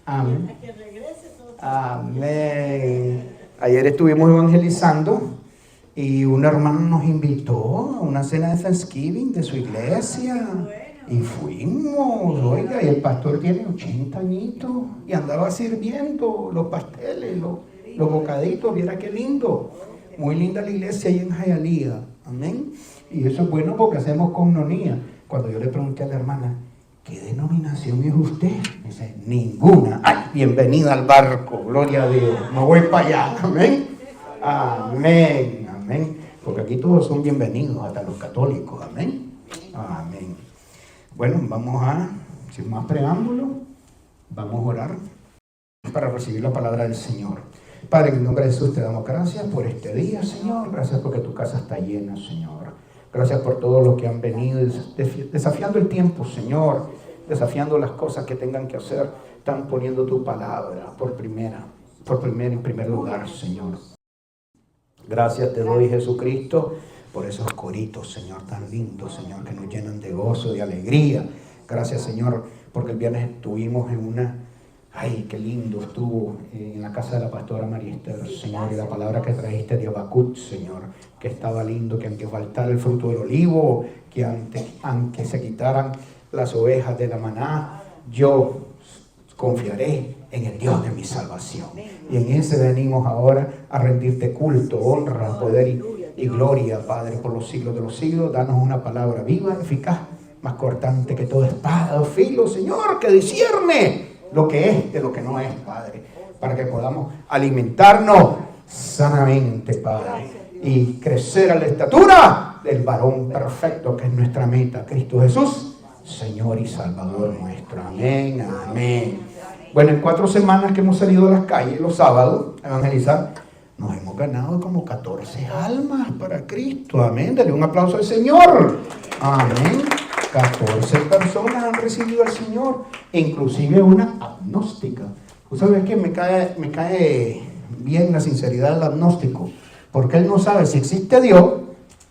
Amén. Amén. Ayer estuvimos evangelizando y un hermano nos invitó a una cena de Thanksgiving de su iglesia. Y fuimos, oiga, y el pastor tiene 80 añitos y andaba sirviendo los pasteles, los bocaditos, viera qué lindo. Muy linda la iglesia ahí en Hialeah. Amén. Y eso es bueno porque hacemos coinonía. Cuando yo le pregunté a la hermana, ¿qué denominación es usted? Me dice, ninguna. ¡Ay, bienvenida al barco! Gloria a Dios. Me voy para allá. Amén. Amén. Amén. Porque aquí todos son bienvenidos, hasta los católicos. Amén. Amén. Bueno, vamos a, sin más preámbulo, vamos a orar para recibir la palabra del Señor. Padre, en el nombre de Jesús te damos gracias por este día, Señor. Gracias porque tu casa está llena, Señor. Gracias por todos los que han venido desafiando el tiempo, Señor. Desafiando las cosas que tengan que hacer. Están poniendo tu palabra en primer lugar, Señor. Gracias te doy, Jesucristo, por esos coritos, Señor, tan lindos, Señor, que nos llenan de gozo, de alegría. Gracias, Señor, porque el viernes estuvimos en una... Ay, qué lindo estuvo en la casa de la pastora María Esther, Señor, y la palabra que trajiste de Habacuc, Señor, que estaba lindo, que aunque faltara el fruto del olivo, que aunque se quitaran las ovejas de la maná, yo confiaré en el Dios de mi salvación. Y en ese venimos ahora a rendirte culto, honra, poder y gloria, Padre, por los siglos de los siglos. Danos una palabra viva, eficaz, más cortante que toda espada o filo, Señor, que discierne lo que es de lo que no es, Padre, para que podamos alimentarnos sanamente, Padre, y crecer a la estatura del varón perfecto que es nuestra meta, Cristo Jesús, Señor y Salvador nuestro. Amén, amén. Bueno, en 4 semanas que hemos salido a las calles los sábados a evangelizar, nos hemos ganado como 14 almas para Cristo. Amén, dale un aplauso al Señor. Amén. 14 personas han recibido al Señor, inclusive una agnóstica. ¿Tú sabes qué? Me cae bien la sinceridad del agnóstico, porque él no sabe si existe Dios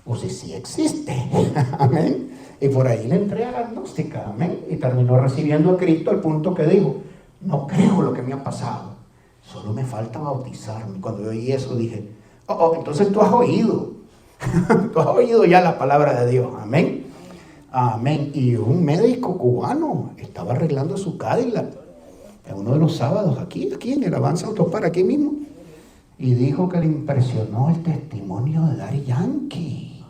o si sí existe. Amén. Y por ahí le entré a la agnóstica. Amén. Y terminó recibiendo a Cristo al punto que dijo, no creo lo que me ha pasado, solo me falta bautizarme. Cuando yo oí eso dije, entonces tú has oído. Tú has oído ya la palabra de Dios. Amén. Amén. Y un médico cubano estaba arreglando su Cadillac en uno de los sábados aquí en el Avanza Autopar, aquí mismo, y dijo que le impresionó el testimonio de Daddy Yankee.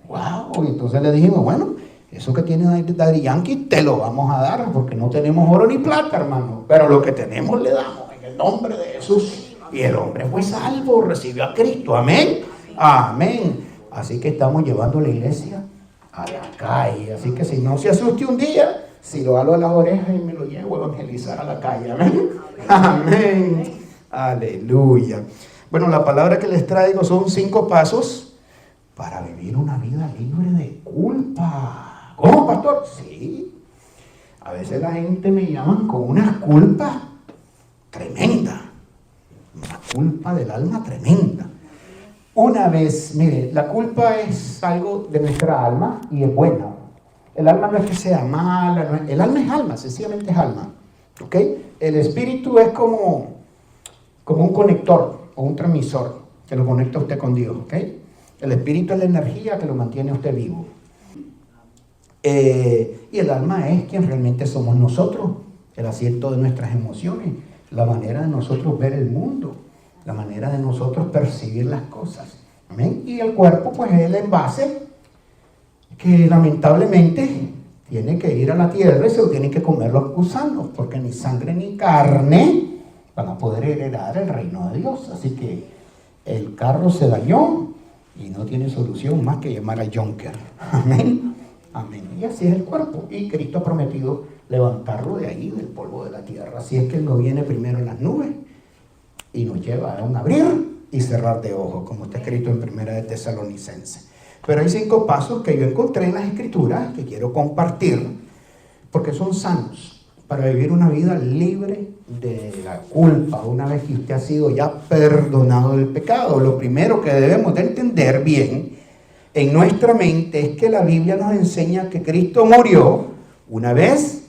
Wow. Y entonces le dijimos, bueno, eso que tiene Daddy Yankee te lo vamos a dar, porque no tenemos oro ni plata, hermano, pero lo que tenemos le damos en el nombre de Jesús. Y el hombre fue salvo, recibió a Cristo. Amén. Amén. Así que estamos llevando la iglesia a la calle. Así que si no se asuste un día, si lo halo a las orejas y me lo llevo a evangelizar a la calle. Amén. Amén. Aleluya. Bueno, la palabra que les traigo son 5 pasos para vivir una vida libre de culpa. ¿Cómo, pastor? Sí. A veces la gente me llama con una culpa tremenda. Una culpa del alma tremenda. Una vez, mire, la culpa es algo de nuestra alma y es buena. El alma no es que sea mala, el alma es alma, sencillamente es alma. ¿Ok? El espíritu es como un conector o un transmisor que lo conecta a usted con Dios. ¿Ok? El espíritu es la energía que lo mantiene a usted vivo. Y el alma es quien realmente somos nosotros, el asiento de nuestras emociones, la manera de nosotros ver el mundo, la manera de nosotros percibir las cosas. ¿Amén? Y el cuerpo pues es el envase que lamentablemente tiene que ir a la tierra y se lo tienen que comer los gusanos, porque ni sangre ni carne van a poder heredar el reino de Dios. Así que el carro se dañó y no tiene solución más que llamar al Junker. Amén. Amén. Y así es el cuerpo. Y Cristo ha prometido levantarlo de ahí, del polvo de la tierra. Así es que Él no viene primero en las nubes y nos lleva a un abrir y cerrar de ojos, como está escrito en 1 de Tesalonicenses. Pero hay 5 pasos que yo encontré en las Escrituras que quiero compartir, porque son sanos para vivir una vida libre de la culpa, una vez que usted ha sido ya perdonado del pecado. Lo primero que debemos de entender bien en nuestra mente es que la Biblia nos enseña que Cristo murió una vez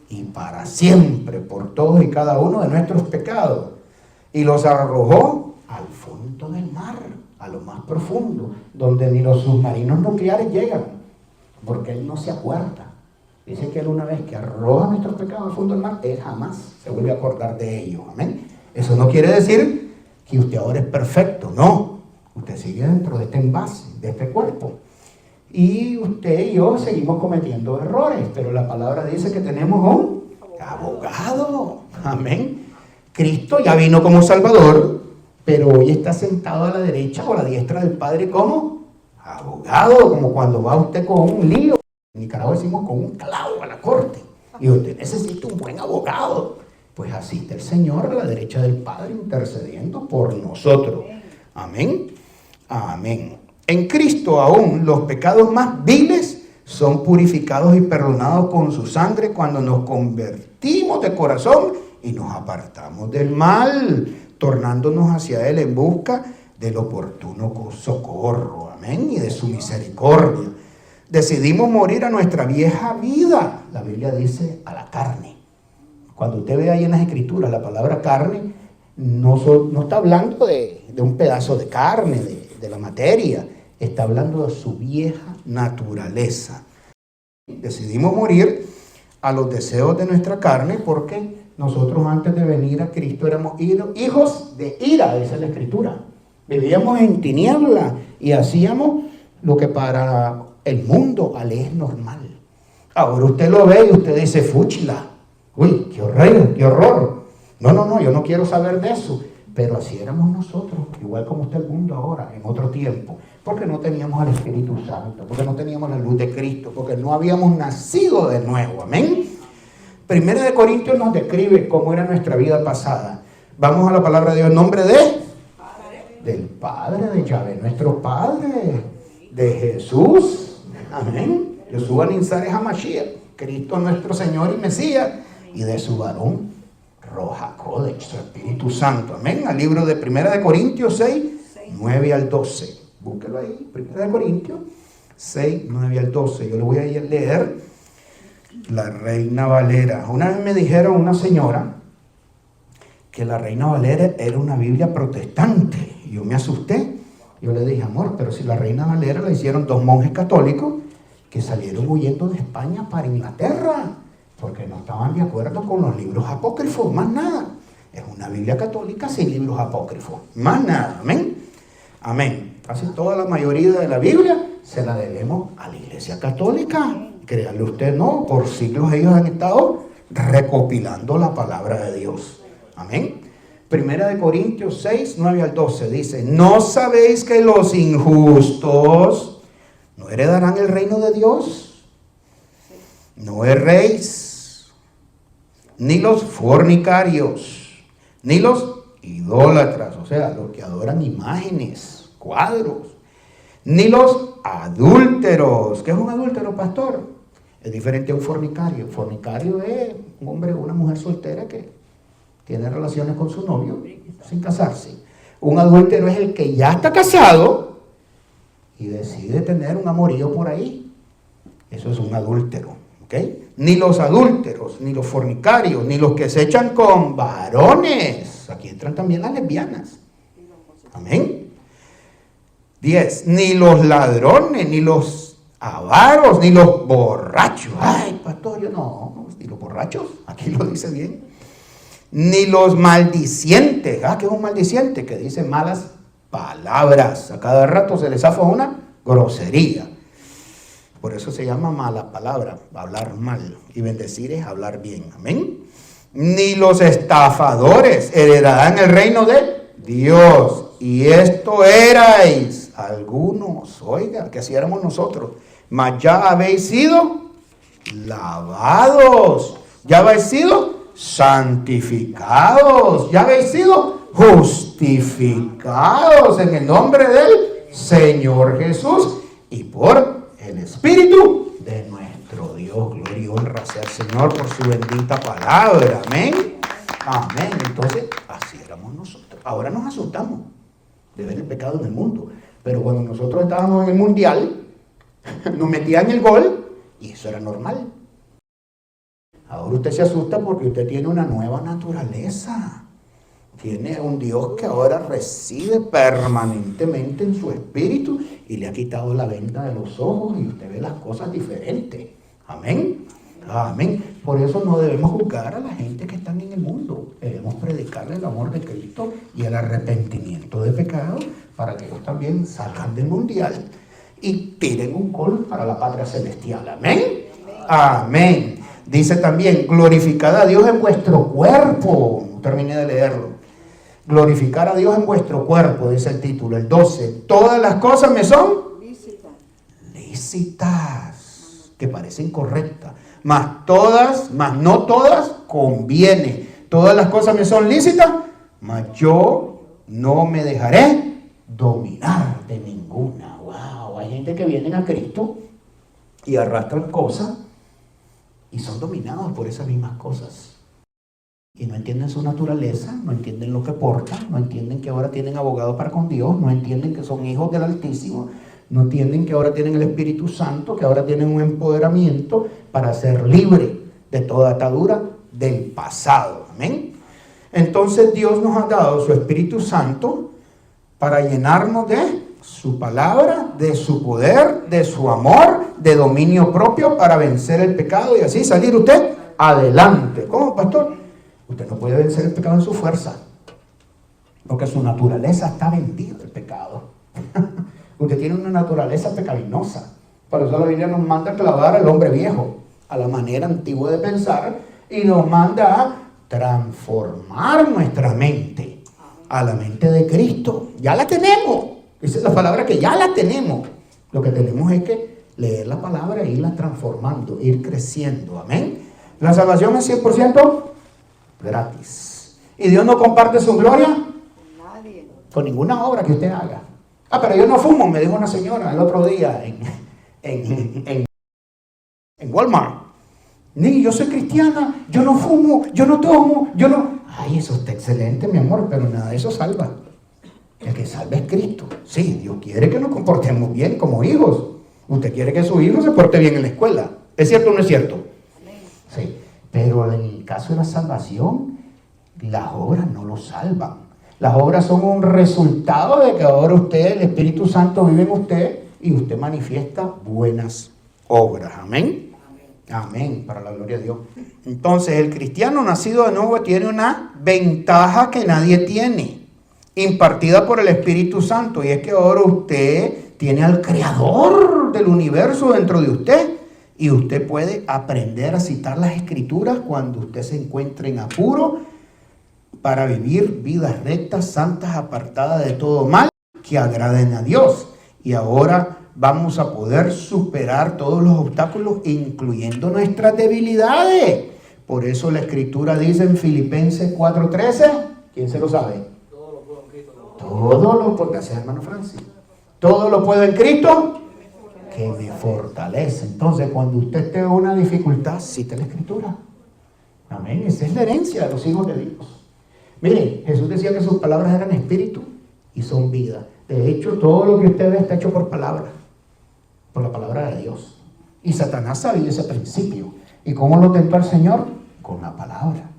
y para siempre por todos y cada uno de nuestros pecados y los arrojó al fondo del mar, a lo más profundo, donde ni los submarinos nucleares llegan, porque Él no se acuerda. Dice que Él, una vez que arroja nuestros pecados al fondo del mar, Él jamás se vuelve a acordar de ellos. Amén. Eso no quiere decir que usted ahora es perfecto, no. Usted sigue dentro de este envase, de este cuerpo. Y usted y yo seguimos cometiendo errores, pero la palabra dice que tenemos un abogado. Amén. Cristo ya vino como Salvador, pero hoy está sentado a la derecha o a la diestra del Padre como abogado, como cuando va usted con un lío. En Nicaragua decimos con un clavo a la corte. Y usted necesita un buen abogado. Pues así está el Señor a la derecha del Padre intercediendo por nosotros. Amén. Amén. En Cristo aún los pecados más viles son purificados y perdonados con su sangre cuando nos convertimos de corazón y nos apartamos del mal, tornándonos hacia Él en busca del oportuno socorro. Amén. Y de su misericordia. Decidimos morir a nuestra vieja vida. La Biblia dice a la carne. Cuando usted ve ahí en las Escrituras la palabra carne, no está hablando de un pedazo de carne, de la materia. Está hablando de su vieja naturaleza. Decidimos morir a los deseos de nuestra carne porque nosotros antes de venir a Cristo éramos hijos de ira, dice la Escritura. Vivíamos en tiniebla y hacíamos lo que para el mundo le es normal. Ahora usted lo ve y usted dice, fúchila. Uy, qué horror, qué horror. No, yo no quiero saber de eso. Pero así éramos nosotros, igual como está el mundo ahora, en otro tiempo. Porque no teníamos al Espíritu Santo, porque no teníamos la luz de Cristo, porque no habíamos nacido de nuevo. Amén. Primera de Corintios nos describe cómo era nuestra vida pasada. Vamos a la palabra de Dios en nombre del Padre de Yahvé, nuestro Padre, de Jesús. Amén. Yeshua Ninzares HaMashiach, Cristo nuestro Señor y Mesías, y de su varón Roja Kodesh, su Espíritu Santo. Amén. Al libro de Primera de Corintios 6, 9 al 12. Búsquelo ahí. Primera de Corintios 6, 9 al 12. Yo le voy a leer la Reina Valera. Una vez me dijeron una señora que la Reina Valera era una Biblia protestante. Y yo me asusté. Yo le dije, amor, pero si la Reina Valera la hicieron dos monjes católicos que salieron huyendo de España para Inglaterra, porque no estaban de acuerdo con los libros apócrifos, más nada. Es una Biblia católica sin libros apócrifos, más nada. Amén. Amén. Casi toda la mayoría de la Biblia se la debemos a la Iglesia Católica. Créanle usted, no, por siglos ellos han estado recopilando la palabra de Dios. Amén. Primera de Corintios 6, 9 al 12 dice, ¿no sabéis que los injustos no heredarán el reino de Dios? No erréis, ni los fornicarios, ni los idólatras, o sea, los que adoran imágenes, cuadros, ni los adúlteros. ¿Qué es un adúltero, pastor? Es diferente a un fornicario. Fornicario es un hombre o una mujer soltera que tiene relaciones con su novio sin casarse. Un adúltero es el que ya está casado y decide tener un amorío por ahí. Eso es un adúltero. ¿Okay? Ni los adúlteros, ni los fornicarios, ni los que se echan con varones. Aquí entran también las lesbianas. Amén. 10. Ni los ladrones, ni los avaros, ni los borrachos. Ay, pastor, yo no, ni los borrachos. Aquí lo dice bien. Ni los maldicientes. ¿Qué es un maldiciente? Que dice malas palabras. A cada rato se les zafa una grosería. Por eso se llama mala palabra, hablar mal. Y bendecir es hablar bien. Amén. Ni los estafadores heredarán el reino de Dios. Y esto erais algunos. Oiga, que así éramos nosotros. Mas ya habéis sido lavados. Ya habéis sido santificados. Ya habéis sido justificados en el nombre del Señor Jesús y por el Espíritu de nuestro nuestro Dios. Gloria y honra sea al Señor por su bendita palabra. Amén. Amén. Entonces, así éramos nosotros. Ahora nos asustamos de ver el pecado en el mundo. Pero cuando nosotros estábamos en el mundial, nos metían el gol y eso era normal. Ahora usted se asusta porque usted tiene una nueva naturaleza. Tiene un Dios que ahora reside permanentemente en su espíritu y le ha quitado la venda de los ojos y usted ve las cosas diferentes. Amén. Amén. Por eso no debemos juzgar a la gente que están en el mundo. Debemos predicarle el amor de Cristo y el arrepentimiento de pecado para que ellos también salgan del mundial y tiren un gol para la patria celestial. Amén. Amén. Dice también, glorificad a Dios en vuestro cuerpo. No terminé de leerlo. Glorificar a Dios en vuestro cuerpo, dice el título, el 12. Todas las cosas me son lícitas, que parecen correctas. Mas no todas conviene. Todas las cosas me son lícitas, mas yo no me dejaré dominar de ninguna. Wow, hay gente que viene a Cristo y arrastran cosas y son dominados por esas mismas cosas. Y no entienden su naturaleza, no entienden lo que portan, no entienden que ahora tienen abogado para con Dios, no entienden que son hijos del Altísimo, no entienden que ahora tienen el Espíritu Santo, que ahora tienen un empoderamiento para ser libre de toda atadura del pasado. Amén. Entonces Dios nos ha dado su Espíritu Santo para llenarnos de su palabra, de su poder, de su amor, de dominio propio para vencer el pecado y así salir usted adelante. ¿Cómo, pastor? Usted no puede vencer el pecado en su fuerza, porque su naturaleza está vendida del pecado. Usted tiene una naturaleza pecaminosa. Por eso la Biblia nos manda a clavar al hombre viejo, a la manera antigua de pensar, y nos manda a transformar nuestra mente a la mente de Cristo. Ya la tenemos. Esa es la palabra que ya la tenemos. Lo que tenemos es que leer la palabra e irla transformando, ir creciendo. Amén. La salvación es 100% gratis. Y Dios no comparte su gloria con ninguna obra que usted haga. Pero yo no fumo, me dijo una señora el otro día en Walmart. Ni yo soy cristiana, yo no fumo, yo no tomo, yo no. Ay, eso está excelente, mi amor, pero nada de eso salva. El que salva es Cristo. Sí, Dios quiere que nos comportemos bien como hijos. Usted quiere que su hijo se porte bien en la escuela. ¿Es cierto o no es cierto? Sí. Pero en el caso de la salvación, las obras no lo salvan. Las obras son un resultado de que ahora usted, el Espíritu Santo vive en usted y usted manifiesta buenas obras. Amén. Amén, para la gloria de Dios. Entonces, el cristiano nacido de nuevo tiene una ventaja que nadie tiene, impartida por el Espíritu Santo, y es que ahora usted tiene al Creador del universo dentro de usted. Y usted puede aprender a citar las Escrituras cuando usted se encuentre en apuro para vivir vidas rectas, santas, apartadas de todo mal, que agraden a Dios. Y ahora vamos a poder superar todos los obstáculos, incluyendo nuestras debilidades. Por eso la Escritura dice en Filipenses 4:13, ¿quién se lo sabe? Todo lo puedo en Cristo. Todo lo puedo, gracias hermano Francis. Todo lo puedo en Cristo que me fortalece. Entonces, cuando usted tenga una dificultad, cite la Escritura. Amén. Esa es la herencia de los hijos de Dios. Miren, Jesús decía que sus palabras eran espíritu y son vida. De hecho, todo lo que usted ve está hecho por palabra, por la palabra de Dios. Y Satanás sabía ese principio. ¿Y cómo lo tentó al Señor? Con la palabra,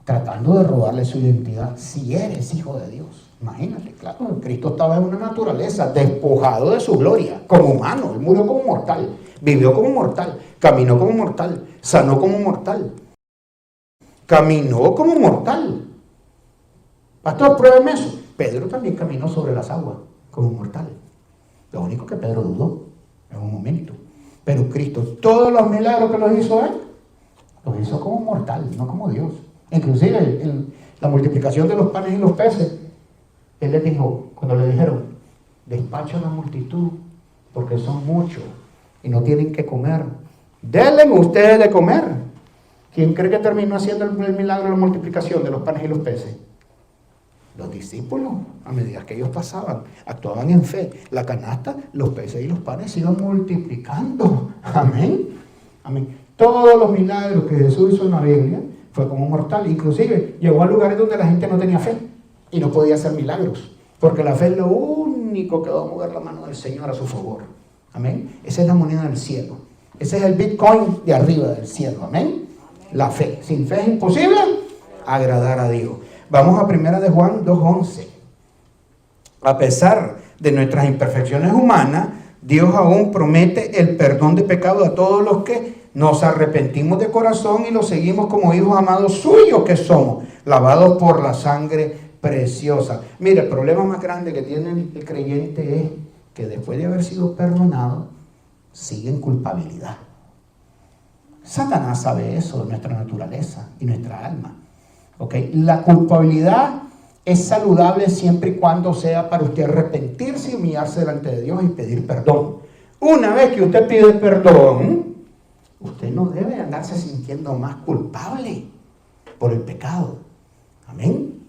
tratando de robarle su identidad. Si eres hijo de Dios, imagínate, claro, Cristo estaba en una naturaleza, despojado de su gloria, como humano. Él murió como mortal, vivió como mortal, caminó como mortal, sanó como mortal, caminó como mortal. Pastor, pruébeme eso. Pedro también caminó sobre las aguas como mortal. Lo único que Pedro dudó en un momento. Pero Cristo, todos los milagros que los hizo él, los hizo como mortal, no como Dios. Inclusive la multiplicación de los panes y los peces, él les dijo, cuando le dijeron, despacha a la multitud, porque son muchos y no tienen que comer, denle ustedes de comer. ¿Quién cree que terminó haciendo el milagro de la multiplicación de los panes y los peces? Los discípulos, a medida que ellos pasaban, actuaban en fe. La canasta, los peces y los panes se iban multiplicando. Amén. Amén. Todos los milagros que Jesús hizo en la Biblia fue como mortal. Inclusive llegó a lugares donde la gente no tenía fe y no podía hacer milagros. Porque la fe es lo único que va a mover la mano del Señor a su favor. Amén. Esa es la moneda del cielo. Ese es el Bitcoin de arriba del cielo. Amén. La fe. Sin fe es imposible agradar a Dios. Vamos a 1 de Juan 2:11. A pesar de nuestras imperfecciones humanas, Dios aún promete el perdón de pecado a todos los que nos arrepentimos de corazón y lo seguimos como hijos amados suyos que somos, lavados por la sangre preciosa. Mira, el problema más grande que tiene el creyente es que después de haber sido perdonado, sigue en culpabilidad. Satanás sabe eso de nuestra naturaleza y nuestra alma. ¿Okay? La culpabilidad es saludable siempre y cuando sea para usted arrepentirse y humillarse delante de Dios y pedir perdón. Una vez que usted pide perdón, usted no debe andarse sintiendo más culpable por el pecado. Amén.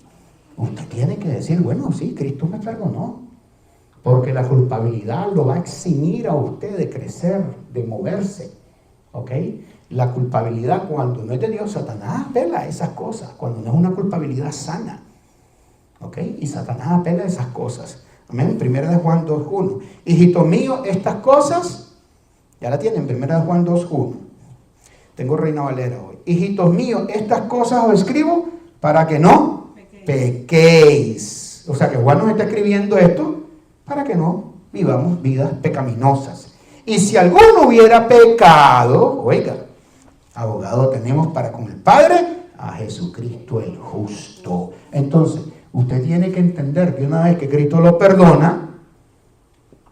Usted tiene que decir, bueno, sí, Cristo me perdonó. Porque la culpabilidad lo va a eximir a usted de crecer, de moverse. ¿Ok? La culpabilidad, cuando no es de Dios, Satanás apela a esas cosas. Cuando no es una culpabilidad sana. ¿Ok? Y Satanás apela a esas cosas. Amén. 1 de Juan 2:1. Hijito mío, estas cosas, ya la tienen, 1 de Juan 2:1. Tengo Reina Valera hoy. Hijitos míos, estas cosas os escribo para que no pequéis. O sea que Juan nos está escribiendo esto para que no vivamos vidas pecaminosas. Y si alguno hubiera pecado, oiga, abogado tenemos para con el Padre, a Jesucristo el justo. Entonces, usted tiene que entender que una vez que Cristo lo perdona,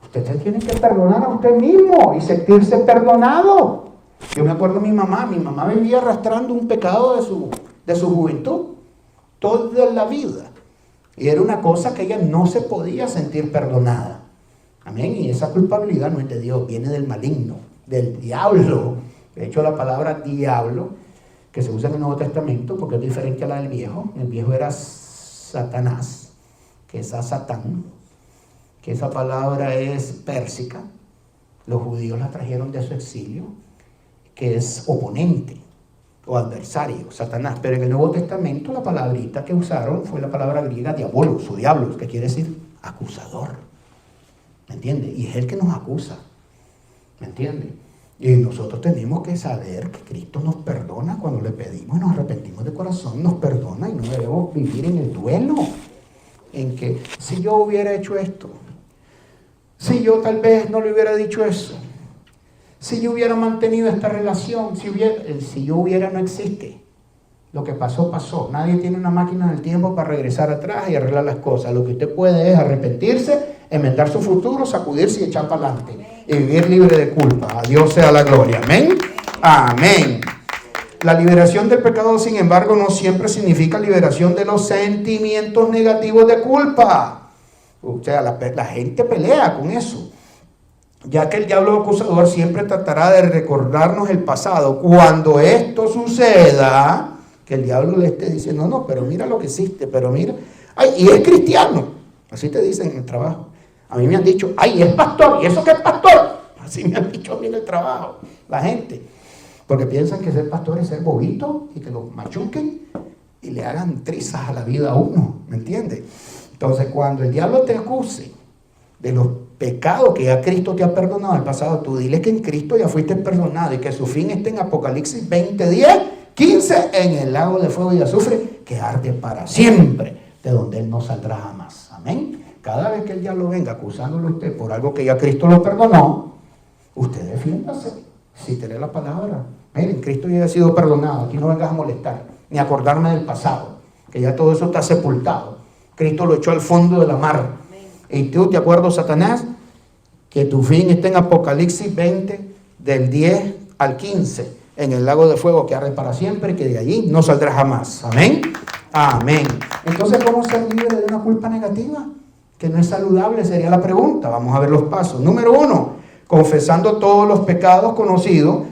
usted se tiene que perdonar a usted mismo y sentirse perdonado. Yo me acuerdo de mi mamá vivía arrastrando un pecado de su juventud, toda la vida. Y era una cosa que ella no se podía sentir perdonada. Amén. Y esa culpabilidad no es de Dios, viene del maligno, del diablo. De hecho, la palabra diablo, que se usa en el Nuevo Testamento, porque es diferente a la del Viejo. El Viejo era Satanás, que es a Satán, que esa palabra es pérsica. Los judíos la trajeron de su exilio, que es oponente o adversario, Satanás. Pero en el Nuevo Testamento la palabrita que usaron fue la palabra griega diabolos o diablos, que quiere decir acusador. ¿Me entiende? Y es el que nos acusa. ¿Me entiende? Y nosotros tenemos que saber que Cristo nos perdona cuando le pedimos y nos arrepentimos de corazón, nos perdona y no debemos vivir en el duelo. En que si yo hubiera hecho esto, si yo tal vez no le hubiera dicho eso, si yo hubiera mantenido esta relación, si yo hubiera no existe. Lo que pasó, pasó. Nadie tiene una máquina del tiempo para regresar atrás y arreglar las cosas. Lo que usted puede es arrepentirse, enmendar su futuro, sacudirse y echar para adelante. Y vivir libre de culpa. A Dios sea la gloria. Amén. Amén. La liberación del pecado, sin embargo, no siempre significa liberación de los sentimientos negativos de culpa. O sea, la gente pelea con eso. Ya que el diablo acusador siempre tratará de recordarnos el pasado. Cuando esto suceda, que el diablo le esté diciendo, no, pero mira lo que hiciste, pero mira, ay, y es cristiano, así te dicen en el trabajo. A mí me han dicho, ay, es pastor, ¿y eso qué es pastor? Así me han dicho a mí en el trabajo, la gente, porque piensan que ser pastor es ser bobito y que lo machuquen y le hagan trizas a la vida a uno, ¿me entiendes? Entonces, cuando el diablo te acuse de los pecados que ya Cristo te ha perdonado en el pasado, tú dile que en Cristo ya fuiste perdonado y que su fin está en Apocalipsis 20:10-15 en el lago de fuego y azufre que arde para siempre, de donde él no saldrá jamás. Amén. Cada vez que el diablo venga acusándolo a usted por algo que ya Cristo lo perdonó, usted defiéndase. Si te lee la palabra, miren, Cristo ya ha sido perdonado, aquí no vengas a molestar ni a acordarme del pasado, que ya todo eso está sepultado. Cristo lo echó al fondo de la mar. Y tú te acuerdas, Satanás, que tu fin está en Apocalipsis 20, del 10 al 15, en el lago de fuego que arde para siempre, que de allí no saldrá jamás. Amén. Amén. Entonces, ¿cómo ser libre de una culpa negativa? Que no es saludable, sería la pregunta. Vamos a ver los pasos. Número 1, confesando todos los pecados conocidos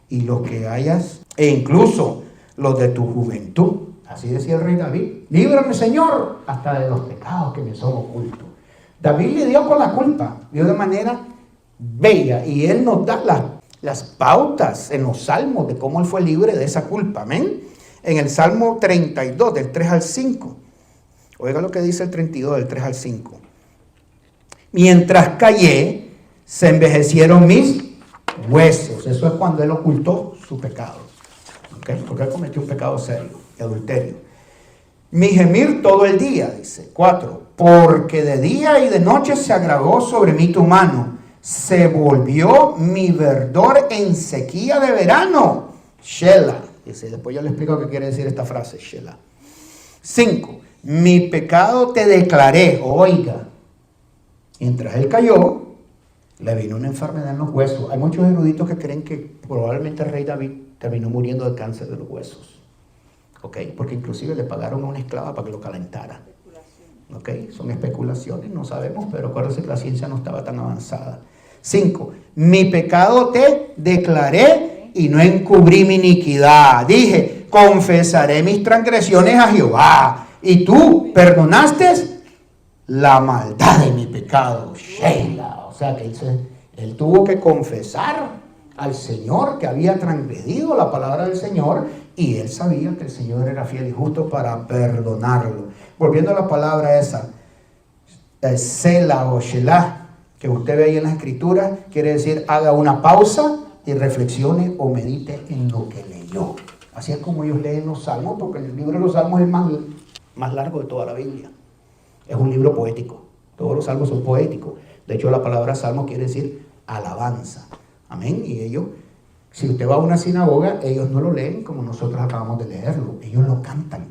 y los que hayas, e incluso los de tu juventud. Así decía el rey David, líbrame Señor hasta de los pecados que me son ocultos. David le dio con la culpa, dio de manera bella, y él nos da las pautas en los salmos de cómo él fue libre de esa culpa, amén. En el Salmo 32, del 3 al 5, oiga lo que dice el 32, del 3 al 5. Mientras callé, se envejecieron mis huesos. Eso es cuando él ocultó su pecado, ¿okay? Porque él cometió un pecado serio, adulterio. Mi gemir todo el día, dice. 4. Porque de día y de noche se agravó sobre mí tu mano. Se volvió mi verdor en sequía de verano. Shelah. Dice, después yo le explico qué quiere decir esta frase, Shelah. 5. Mi pecado te declaré. Oiga. Mientras él cayó, le vino una enfermedad en los huesos. Hay muchos eruditos que creen que probablemente el rey David terminó muriendo de cáncer de los huesos. ¿Ok? Porque inclusive le pagaron a una esclava para que lo calentara. ¿Ok? Son especulaciones, no sabemos, pero acuérdense que la ciencia no estaba tan avanzada. 5. Mi pecado te declaré y no encubrí mi iniquidad. Dije, confesaré mis transgresiones a Jehová. Y tú perdonaste la maldad de mi pecado. Shelah. O sea que él tuvo que confesar al Señor que había transgredido la palabra del Señor, y él sabía que el Señor era fiel y justo para perdonarlo. Volviendo a la palabra esa, Selah o Shelah, que usted ve ahí en las escrituras, quiere decir haga una pausa y reflexione o medite en lo que leyó. Así es como ellos leen los salmos, porque el libro de los salmos es el más largo de toda la Biblia. Es un libro poético. Todos los salmos son poéticos. De hecho, la palabra salmo quiere decir alabanza. Amén. Y ellos, si usted va a una sinagoga, ellos no lo leen como nosotros acabamos de leerlo. Ellos lo cantan.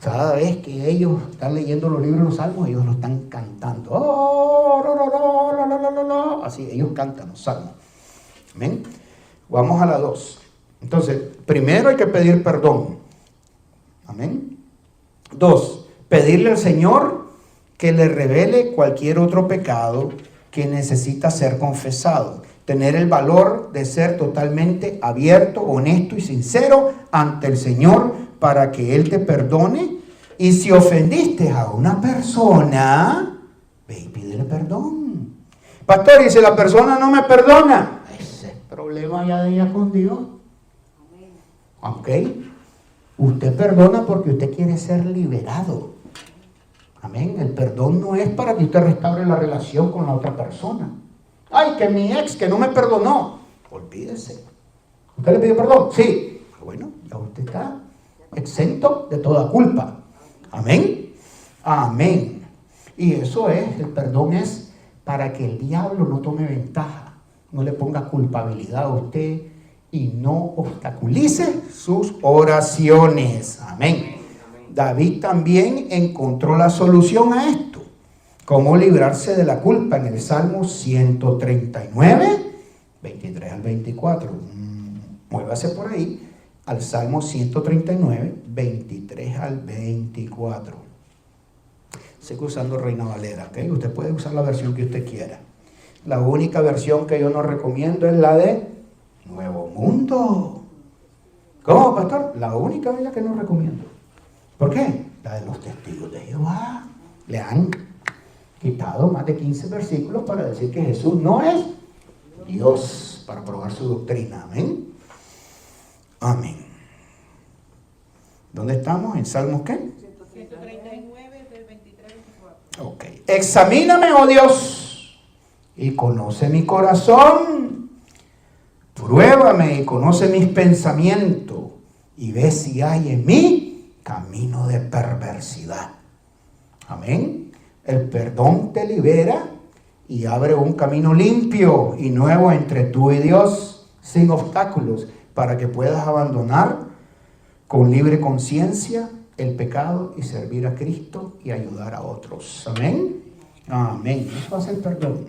Cada vez que ellos están leyendo los libros de los salmos, ellos lo están cantando. Oh, lo, lo, lo, lo, lo, lo. Así, ellos cantan los salmos. Amén. Vamos a la 2. Entonces, primero hay que pedir perdón. Amén. 2. Pedirle al Señor que le revele cualquier otro pecado que necesita ser confesado. Tener el valor de ser totalmente abierto, honesto y sincero ante el Señor para que Él te perdone. Y si ofendiste a una persona, ve y pídele perdón. Pastor, y si la persona no me perdona, ese es problema ya de ella con Dios. ¿Ok? Usted perdona porque usted quiere ser liberado. Amén. El perdón no es para que usted restaure la relación con la otra persona. Ay, que mi ex que no me perdonó. Olvídese. ¿Usted le pidió perdón? Sí. Bueno, ya usted está exento de toda culpa. Amén. Amén. Y eso es, el perdón es para que el diablo no tome ventaja, no le ponga culpabilidad a usted y no obstaculice sus oraciones. Amén. David también encontró la solución a esto. ¿Cómo librarse de la culpa? En el Salmo 139, 23 al 24. Muévase por ahí al Salmo 139, 23 al 24. Sigo usando Reina Valera, ¿ok? Usted puede usar la versión que usted quiera. La única versión que yo no recomiendo es la de Nuevo Mundo. ¿Cómo, pastor? La única Biblia que no recomiendo. ¿Por qué? La de los testigos de Jehová. Le han quitado más de 15 versículos para decir que Jesús no es Dios, para probar su doctrina. Amén. Amén. ¿Dónde estamos? ¿En Salmos qué? 139 del 23 al 24. Ok. Examíname, oh Dios, y conoce mi corazón. Pruébame y conoce mis pensamientos y ve si hay en mí camino de perversidad. Amén. El perdón te libera y abre un camino limpio y nuevo entre tú y Dios, sin obstáculos, para que puedas abandonar con libre conciencia el pecado y servir a Cristo y ayudar a otros. Amén. Amén. Eso hace el perdón.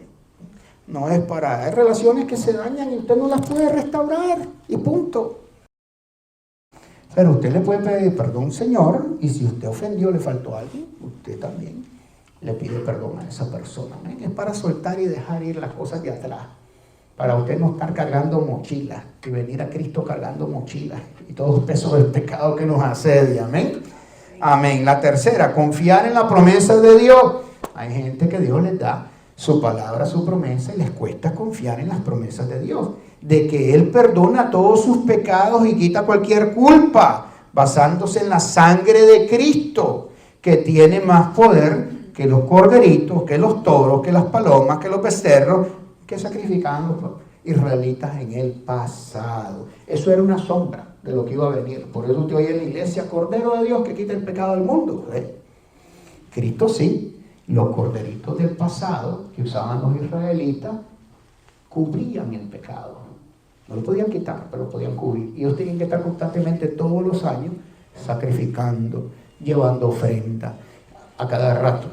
No es para... Hay relaciones que se dañan y usted no las puede restaurar y punto. Pero usted le puede pedir perdón, Señor, y si usted ofendió, le faltó a alguien, usted también le pide perdón a esa persona. ¿Amén? Es para soltar y dejar ir las cosas de atrás, para usted no estar cargando mochilas y venir a Cristo cargando mochilas y todo el peso del pecado que nos asedia. Amén. Amén. La tercera, confiar en la promesa de Dios. Hay gente que Dios les da su palabra, su promesa, y les cuesta confiar en las promesas de Dios, de que Él perdona todos sus pecados y quita cualquier culpa, basándose en la sangre de Cristo, que tiene más poder que los corderitos, que los toros, que las palomas, que los becerros, que sacrificaban los israelitas en el pasado. Eso era una sombra de lo que iba a venir. Por eso usted oye en la iglesia, Cordero de Dios que quita el pecado del mundo. Cristo sí. Los corderitos del pasado que usaban los israelitas cubrían el pecado. No lo podían quitar, pero lo podían cubrir. Y ellos tenían que estar constantemente todos los años sacrificando, llevando ofrenda a cada rato.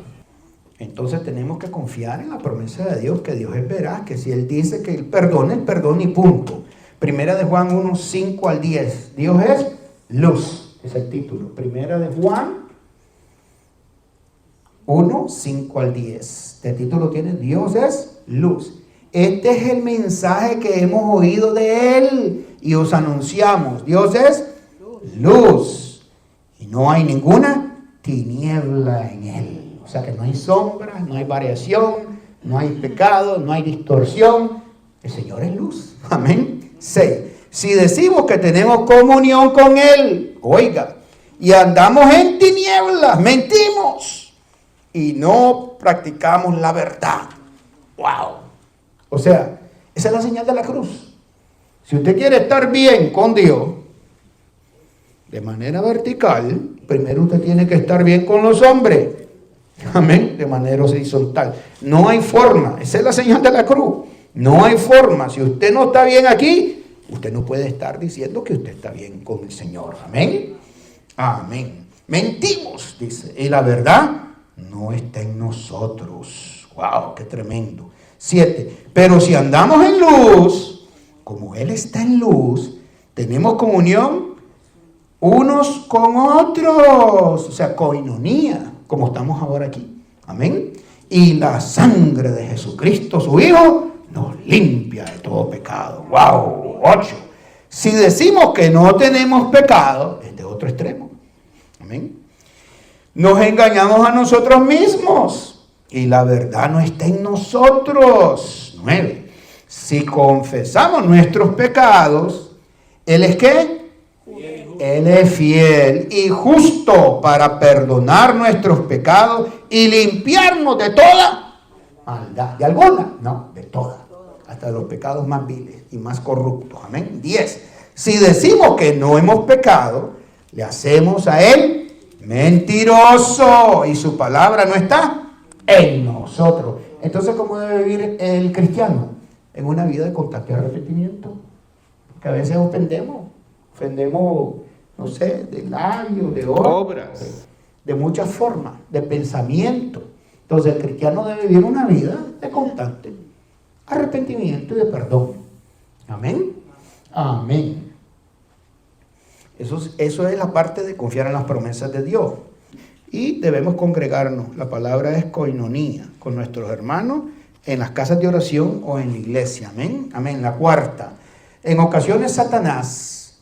Entonces tenemos que confiar en la promesa de Dios, que Dios es veraz, que si Él dice que Él perdona y punto. Primera de Juan 1, 5 al 10. Dios es luz, es el título. Primera de Juan 1, 5 al 10. Este título tiene Dios es luz. Este es el mensaje que hemos oído de Él y os anunciamos. Dios es luz y no hay ninguna tiniebla en Él. O sea que no hay sombra, no hay variación, no hay pecado, no hay distorsión. El Señor es luz. Amén. 6. Si decimos que tenemos comunión con Él, oiga, y andamos en tinieblas, mentimos y no practicamos la verdad. ¡Wow! O sea, esa es la señal de la cruz. Si usted quiere estar bien con Dios, de manera vertical, primero usted tiene que estar bien con los hombres. Amén, de manera horizontal. No hay forma, esa es la señal de la cruz. No hay forma. Si usted no está bien aquí, usted no puede estar diciendo que usted está bien con el Señor. Amén. Amén. Mentimos, dice, y la verdad no está en nosotros. Wow, qué tremendo. 7. Pero si andamos en luz, como Él está en luz, tenemos comunión unos con otros. O sea, koinonía, como estamos ahora aquí. Amén. Y la sangre de Jesucristo, su Hijo, nos limpia de todo pecado. Wow. 8. Si decimos que no tenemos pecado, es de otro extremo. Amén. Nos engañamos a nosotros mismos y la verdad no está en nosotros. 9. Si confesamos nuestros pecados, ¿Él es qué? Él es fiel y justo para perdonar nuestros pecados y limpiarnos de toda maldad. ¿De alguna? No, de toda. Hasta de los pecados más viles y más corruptos. Amén. 10. Si decimos que no hemos pecado, le hacemos a Él mentiroso y su palabra no está en nosotros. Entonces, ¿cómo debe vivir el cristiano? En una vida de contacto y arrepentimiento. Porque a veces ofendemos, no sé, de labios, de obras, de muchas formas, de pensamiento. Entonces el cristiano debe vivir una vida de constante arrepentimiento y de perdón. Amén. Amén. Eso es la parte de confiar en las promesas de Dios. Y debemos congregarnos. La palabra es koinonía, con nuestros hermanos en las casas de oración o en la iglesia. Amén. Amén. La cuarta. En ocasiones Satanás,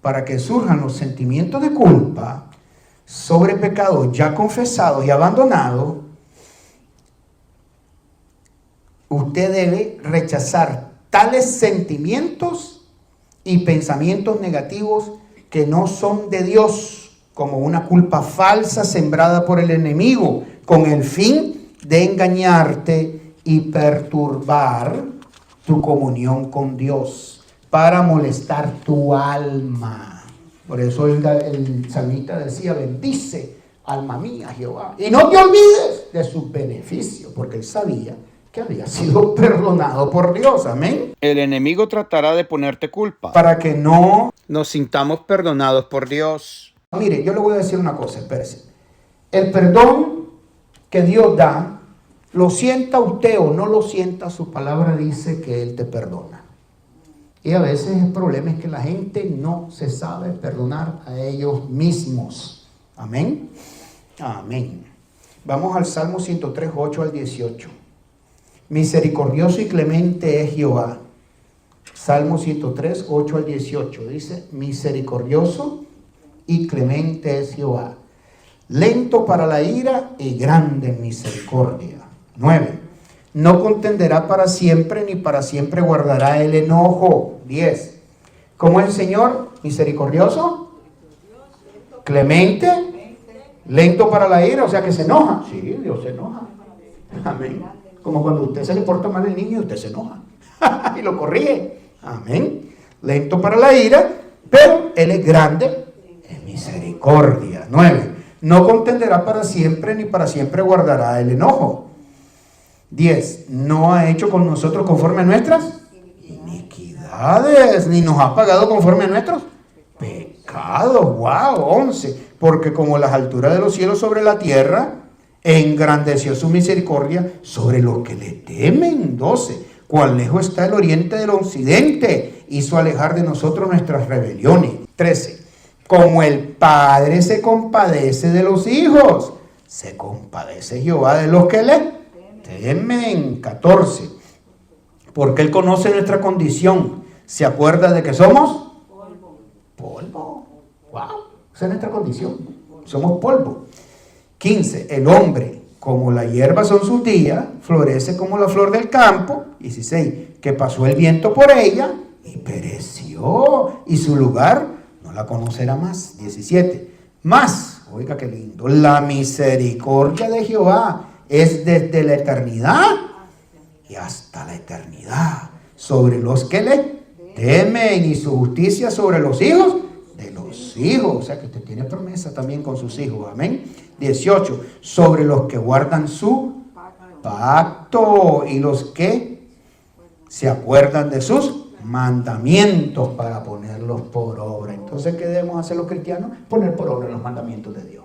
para que surjan los sentimientos de culpa sobre pecados ya confesados y abandonados, usted debe rechazar tales sentimientos y pensamientos negativos que no son de Dios, como una culpa falsa sembrada por el enemigo, con el fin de engañarte y perturbar tu comunión con Dios, para molestar tu alma. Por eso el salmista decía, bendice, alma mía, Jehová, y no te olvides de sus beneficios, porque él sabía que había sido perdonado por Dios. Amén. El enemigo tratará de ponerte culpa Para que no nos sintamos perdonados por Dios. Mire, yo le voy a decir una cosa, espérese. El perdón que Dios da, lo sienta usted o no lo sienta, su palabra dice que Él te perdona. Y a veces el problema es que la gente no se sabe perdonar a ellos mismos. Amén. Amén. Vamos al Salmo 103, 8 al 18. Misericordioso y clemente es Jehová, Salmo 103, 8 al 18. Dice, misericordioso y clemente es Jehová, lento para la ira y grande en misericordia. 9. No contenderá para siempre, ni para siempre guardará el enojo. 10. ¿Cómo es el Señor? Misericordioso, clemente, lento para la ira, o sea que se enoja. Sí, Dios se enoja. Amén. Como cuando a usted se le porta mal el niño y usted se enoja y lo corrige. Amén. Lento para la ira, pero Él es grande en misericordia. 9. No contenderá para siempre, ni para siempre guardará el enojo. 10. No ha hecho con nosotros conforme a nuestras iniquidades, ni nos ha pagado conforme a nuestros pecados. Wow. 11. Porque como las alturas de los cielos sobre la tierra, engrandeció su misericordia sobre los que le temen. 12. Cuán lejos está el oriente del occidente, hizo alejar de nosotros nuestras rebeliones. 13. Como el Padre se compadece de los hijos, se compadece Jehová de los que le temen. 14. Porque Él conoce nuestra condición, se acuerda de que somos polvo. Wow, esa es nuestra condición, somos polvo. 15. El hombre, como la hierba son sus días, florece como la flor del campo. 16. Que pasó el viento por ella y pereció, y su lugar no la conocerá más. 17. Más, oiga qué lindo, la misericordia de Jehová es desde la eternidad y hasta la eternidad sobre los que le temen, y su justicia sobre los hijos de los hijos. O sea que usted tiene promesa también con sus hijos. Amén. 18. Sobre los que guardan su pacto y los que se acuerdan de sus mandamientos para ponerlos por obra. Entonces, ¿qué debemos hacer los cristianos? Poner por obra los mandamientos de Dios.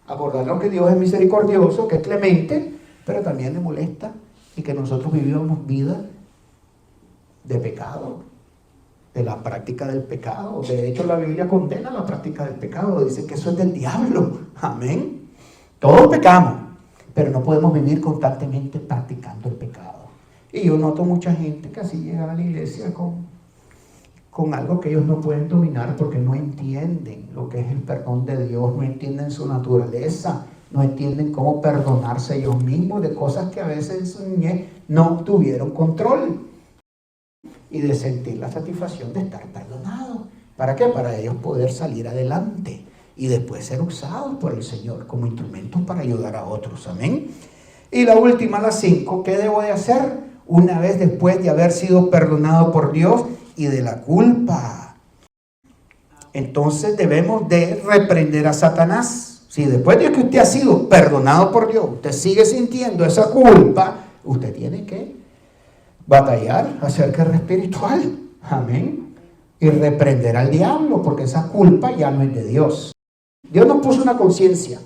Acordarnos que Dios es misericordioso, que es clemente, pero también le molesta y que nosotros vivamos vida de pecado, de la práctica del pecado. De hecho, la Biblia condena la práctica del pecado, dice que eso es del diablo. Amén. Todos pecamos, pero no podemos vivir constantemente practicando el pecado. Y yo noto mucha gente que así llega a la iglesia con algo que ellos no pueden dominar porque no entienden lo que es el perdón de Dios, no entienden su naturaleza, no entienden cómo perdonarse ellos mismos de cosas que a veces en su niñez no tuvieron control, y de sentir la satisfacción de estar perdonados. ¿Para qué? Para ellos poder salir adelante y después ser usados por el Señor como instrumentos para ayudar a otros. Amén. Y la última, la 5, ¿qué debo de hacer una vez después de haber sido perdonado por Dios y de la culpa? Entonces debemos de reprender a Satanás. Si después de que usted ha sido perdonado por Dios, usted sigue sintiendo esa culpa, usted tiene que batallar acerca del espiritual. Amén. Y reprender al diablo, porque esa culpa ya no es de Dios. Dios nos puso una conciencia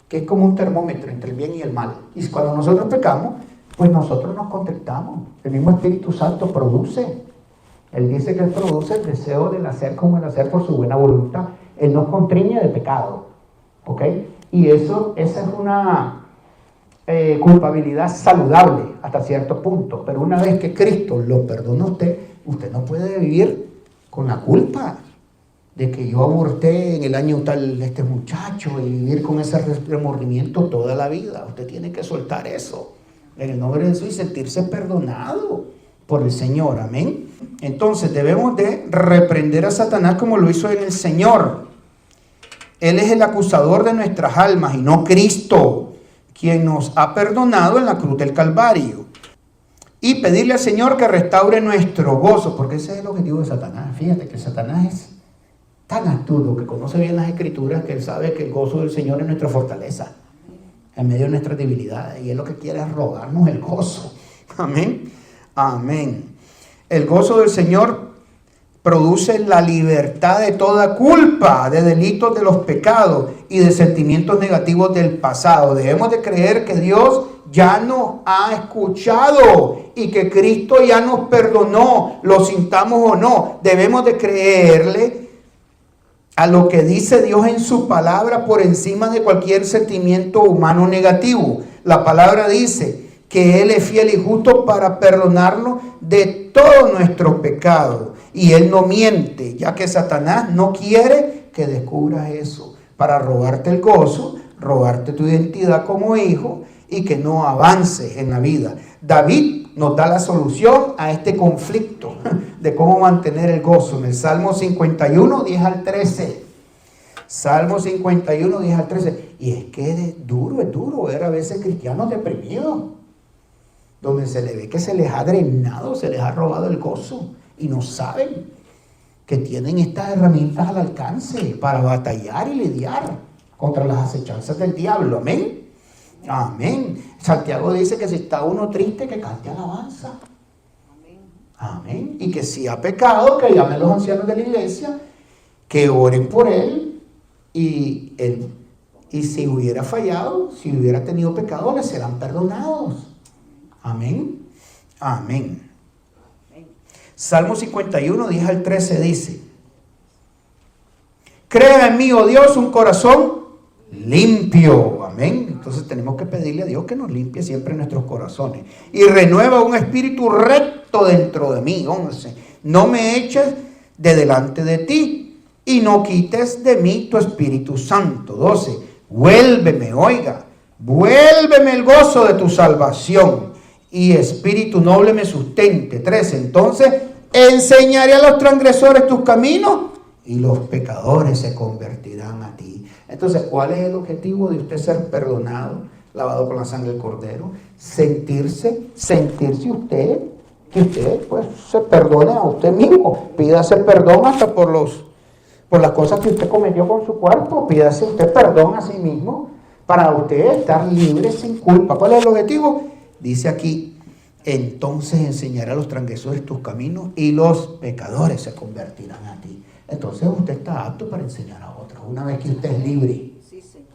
que es como un termómetro entre el bien y el mal. Y cuando nosotros pecamos, pues nosotros nos contentamos. El mismo Espíritu Santo produce. Él dice que Él produce el deseo del hacer como el hacer por su buena voluntad. Él nos constriñe de pecado. ¿Ok? Y esa es una culpabilidad saludable hasta cierto punto. Pero una vez que Cristo lo perdona a usted, usted no puede vivir con la culpa de que yo aborté en el año tal este muchacho y vivir con ese remordimiento toda la vida. Usted tiene que soltar eso en el nombre de Jesús y sentirse perdonado por el Señor. Amén. Entonces debemos de reprender a Satanás como lo hizo en el Señor. Él es el acusador de nuestras almas y no Cristo, quien nos ha perdonado en la cruz del Calvario. Y pedirle al Señor que restaure nuestro gozo, porque ese es el objetivo de Satanás. Fíjate que Satanás es tan astuto que conoce bien las Escrituras, que él sabe que el gozo del Señor es nuestra fortaleza en medio de nuestras debilidades, y él lo que quiere es robarnos el gozo. Amén. Amén. El gozo del Señor produce la libertad de toda culpa, de delitos de los pecados y de sentimientos negativos del pasado. Debemos de creer que Dios ya nos ha escuchado y que Cristo ya nos perdonó, lo sintamos o no. Debemos de creerle a lo que dice Dios en su palabra por encima de cualquier sentimiento humano negativo. La palabra dice que Él es fiel y justo para perdonarnos de todo nuestro pecado. Y Él no miente, ya que Satanás no quiere que descubras eso, para robarte el gozo, robarte tu identidad como hijo y que no avances en la vida. David nos da la solución a este conflicto de cómo mantener el gozo en el Salmo 51, 10 al 13. Salmo 51, 10 al 13. Y es que es duro ver a veces cristianos deprimidos, donde se le ve que se les ha drenado, se les ha robado el gozo y no saben que tienen estas herramientas al alcance para batallar y lidiar contra las acechanzas del diablo. Amén. Amén. Santiago dice que si está uno triste, que cante alabanza. Amén. Y que si ha pecado, que llamen los ancianos de la iglesia, que oren por él, y si hubiera fallado, si hubiera tenido pecado, le serán perdonados. Amén. Amén. Salmo 51, 10 al 13 dice: crea en mí, oh Dios, un corazón limpio. Amén. Entonces tenemos que pedirle a Dios que nos limpie siempre nuestros corazones. Y renueva un espíritu recto dentro de mí. 11. No me eches de delante de ti y no quites de mí tu Espíritu Santo. 12. Vuélveme el gozo de tu salvación y espíritu noble me sustente. 13. Entonces enseñaré a los transgresores tus caminos y los pecadores se convertirán a ti. Entonces, ¿cuál es el objetivo de usted ser perdonado, lavado con la sangre del Cordero? Sentirse usted, que usted pues se perdone a usted mismo. Pídase perdón hasta por las cosas que usted cometió con su cuerpo. Pídase usted perdón a sí mismo para usted estar libre sin culpa. ¿Cuál es el objetivo? Dice aquí: entonces enseñaré a los transgresores tus caminos y los pecadores se convertirán a ti. Entonces usted está apto para enseñar a otros, una vez que usted es libre.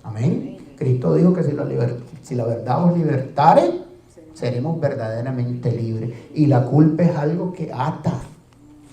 Amén. Cristo dijo que si la verdad os libertare, seremos verdaderamente libres. Y la culpa es algo que ata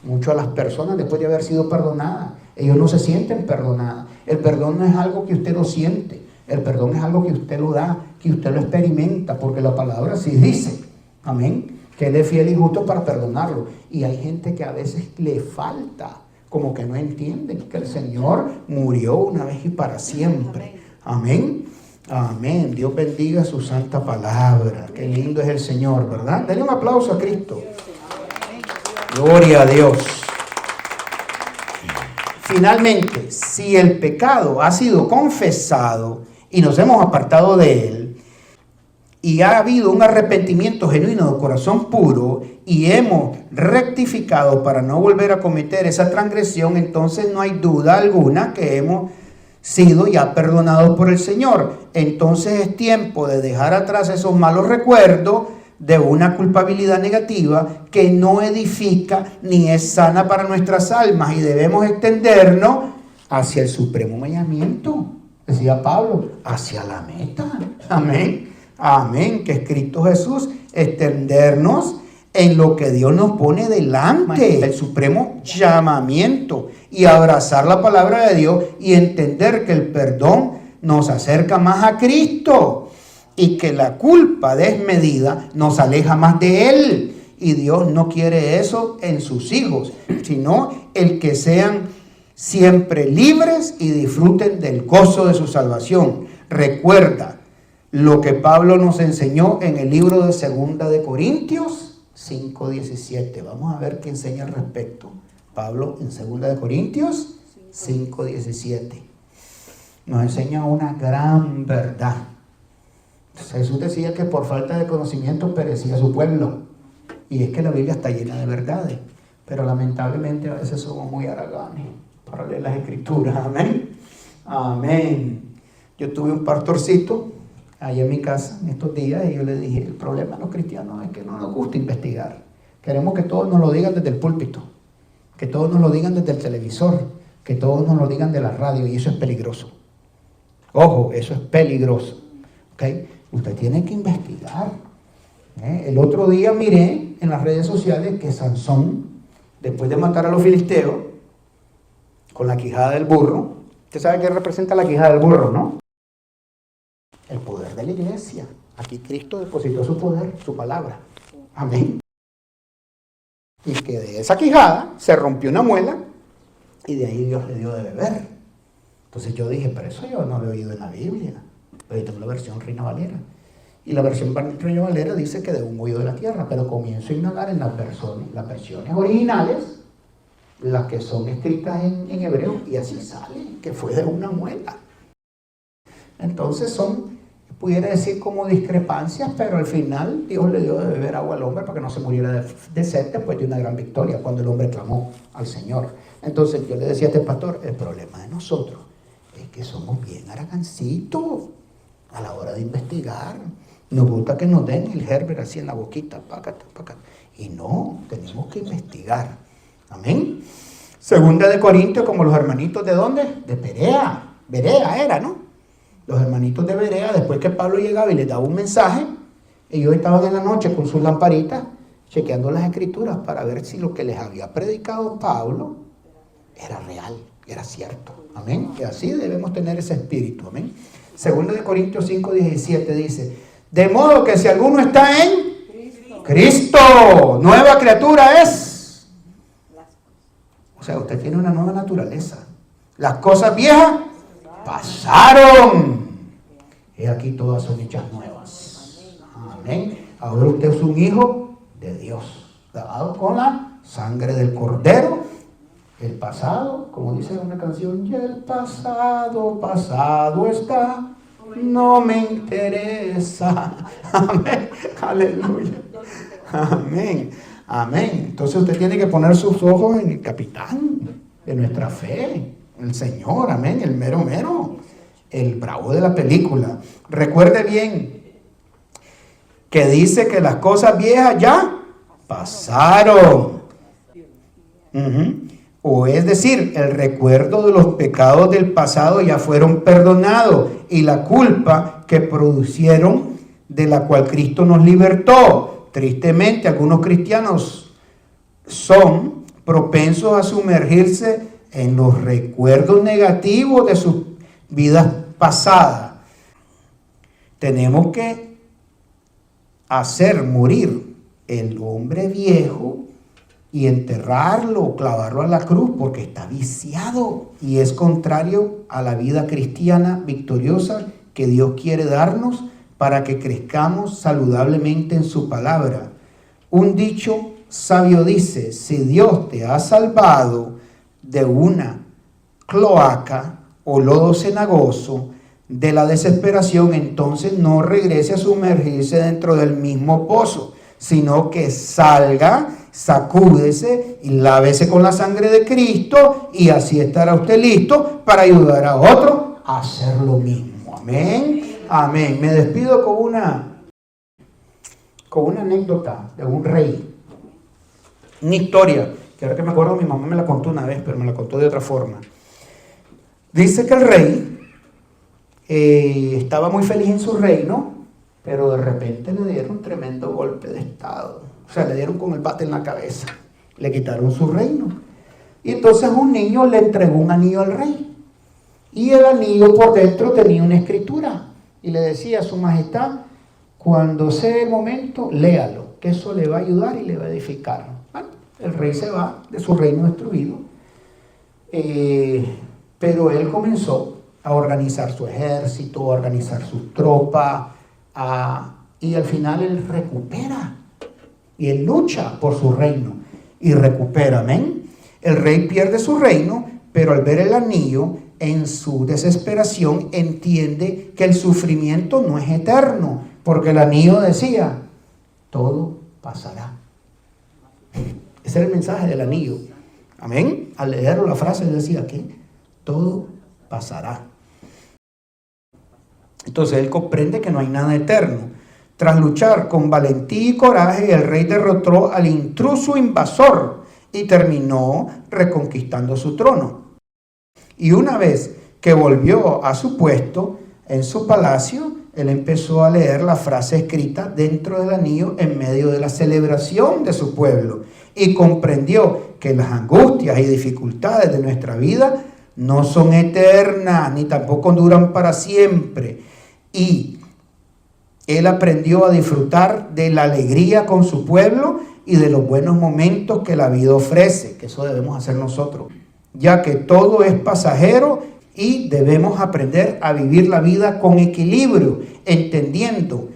mucho a las personas después de haber sido perdonadas. Ellos no se sienten perdonadas. El perdón no es algo que usted lo siente. El perdón es algo que usted lo da, que usted lo experimenta, porque la palabra sí dice, amén, que Él es fiel y justo para perdonarlo. Y hay gente que a veces le falta, como que no entienden que el Señor murió una vez y para siempre. Amén. Amén. Dios bendiga su santa palabra. Qué lindo es el Señor, ¿verdad? Denle un aplauso a Cristo. Gloria a Dios. Finalmente, si el pecado ha sido confesado y nos hemos apartado de él, y ha habido un arrepentimiento genuino de corazón puro, y hemos rectificado para no volver a cometer esa transgresión, entonces no hay duda alguna que hemos sido ya perdonados por el Señor. Entonces es tiempo de dejar atrás esos malos recuerdos de una culpabilidad negativa que no edifica ni es sana para nuestras almas, y debemos extendernos hacia el supremo llamamiento, decía Pablo, hacia la meta. Amén. Amén. Que es Cristo Jesús. Extendernos en lo que Dios nos pone delante, el supremo llamamiento, y abrazar la palabra de Dios y entender que el perdón nos acerca más a Cristo y que la culpa desmedida nos aleja más de Él. Y Dios no quiere eso en sus hijos, sino el que sean siempre libres y disfruten del gozo de su salvación. Recuerda lo que Pablo nos enseñó en el libro de 2 de Corintios 5:17. Vamos a ver qué enseña al respecto. Pablo en 2 de Corintios 5:17 nos enseña una gran verdad. Jesús decía que por falta de conocimiento perecía su pueblo. Y es que la Biblia está llena de verdades, pero lamentablemente a veces somos muy haraganes para leer las escrituras. Amén. Amén. Yo tuve un pastorcito allá en mi casa en estos días, y yo le dije: el problema de los cristianos es que no nos gusta investigar. Queremos que todos nos lo digan desde el púlpito, que todos nos lo digan desde el televisor, que todos nos lo digan de la radio, y eso es peligroso. Ojo, eso es peligroso. ¿Okay? Usted tiene que investigar. El otro día miré en las redes sociales que Sansón, después de matar a los filisteos con la quijada del burro, usted sabe qué representa la quijada del burro, ¿no? El poder de la iglesia. Aquí Cristo depositó su poder, su palabra. Amén. Y que de esa quijada se rompió una muela y de ahí Dios le dio de beber. Entonces yo dije, pero eso yo no lo he oído en la Biblia. Pero yo tengo la versión Reina Valera. Y la versión Reina Valera dice que de un hoyo de la tierra, pero comienzo a indagar en las versiones originales, las que son escritas en hebreo, y así sale, que fue de una muela. Entonces son, pudiera decir como discrepancias, pero al final Dios le dio de beber agua al hombre para que no se muriera de sed después de una gran victoria, cuando el hombre clamó al Señor. Entonces yo le decía a este pastor, el problema de nosotros es que somos bien haragancitos a la hora de investigar. Nos gusta que nos den el Herbert así en la boquita, pácata, pácata. Y no, tenemos que investigar. Amén. Segunda de Corintios, como los hermanitos de ¿dónde? De Berea. Berea era, ¿no? Los hermanitos de Berea, después que Pablo llegaba y les daba un mensaje, ellos estaban en la noche con sus lamparitas, chequeando las escrituras para ver si lo que les había predicado Pablo era real, era cierto. Amén. Y así debemos tener ese espíritu. Amén. Segunda de Corintios 5:17 dice, de modo que si alguno está en Cristo, nueva criatura es. O sea, usted tiene una nueva naturaleza. Las cosas viejas pasaron. Y aquí todas son hechas nuevas. Amén. Ahora usted es un hijo de Dios, lavado con la sangre del Cordero. El pasado, como dice una canción, y el pasado, pasado está. No me interesa. Amén. Aleluya. Amén. Amén. Entonces usted tiene que poner sus ojos en el capitán de nuestra fe, el Señor. Amén. El mero mero. El bravo de la película. Recuerde bien que dice que las cosas viejas ya pasaron. O es decir, el recuerdo de los pecados del pasado ya fueron perdonados y la culpa que producieron, de la cual Cristo nos libertó. Tristemente, algunos cristianos son propensos a sumergirse en los recuerdos negativos de sus vidas pasadas. Tenemos que hacer morir el hombre viejo y enterrarlo, clavarlo a la cruz, porque está viciado y es contrario a la vida cristiana victoriosa que Dios quiere darnos para que crezcamos saludablemente en su palabra. Un dicho sabio dice, si Dios te ha salvado de una cloaca o lodo cenagoso, de la desesperación, entonces no regrese a sumergirse dentro del mismo pozo, sino que salga, sacúdese y lávese con la sangre de Cristo, y así estará usted listo para ayudar a otro a hacer lo mismo. Amén. Amén. Me despido con una anécdota de un rey. Una historia, que ahora que me acuerdo mi mamá me la contó una vez, pero me la contó de otra forma. Dice que el rey estaba muy feliz en su reino, pero de repente le dieron un tremendo golpe de estado. O sea, le dieron con el bate en la cabeza. Le quitaron su reino. Y entonces un niño le entregó un anillo al rey. Y el anillo por dentro tenía una escritura. Y le decía a su majestad, cuando sea el momento, léalo, que eso le va a ayudar y le va a edificar. Bueno, el rey se va de su reino destruido. Pero él comenzó a organizar su ejército, a organizar sus tropas, y al final él recupera. Y él lucha por su reino y recupera, amén. El rey pierde su reino, pero al ver el anillo, en su desesperación, entiende que el sufrimiento no es eterno, porque el anillo decía, todo pasará. Ese era el mensaje del anillo, amén. Al leerlo la frase decía que todo pasará. Entonces él comprende que no hay nada eterno. Tras luchar con valentía y coraje, el rey derrotó al intruso invasor y terminó reconquistando su trono. Y una vez que volvió a su puesto en su palacio, él empezó a leer la frase escrita dentro del anillo en medio de la celebración de su pueblo y comprendió que las angustias y dificultades de nuestra vida no son eternas ni tampoco duran para siempre. Y Él aprendió a disfrutar de la alegría con su pueblo y de los buenos momentos que la vida ofrece, que eso debemos hacer nosotros, ya que todo es pasajero y debemos aprender a vivir la vida con equilibrio, entendiendo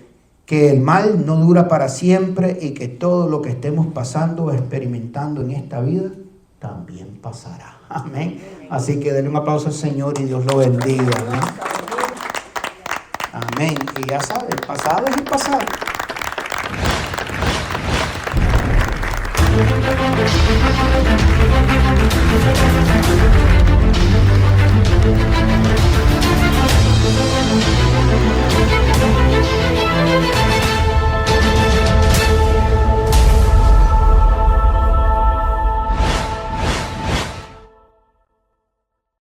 que el mal no dura para siempre y que todo lo que estemos pasando o experimentando en esta vida también pasará. Amén. Así que denle un aplauso al Señor y Dios lo bendiga. Amén. Amén. Y ya sabe, el pasado es el pasado.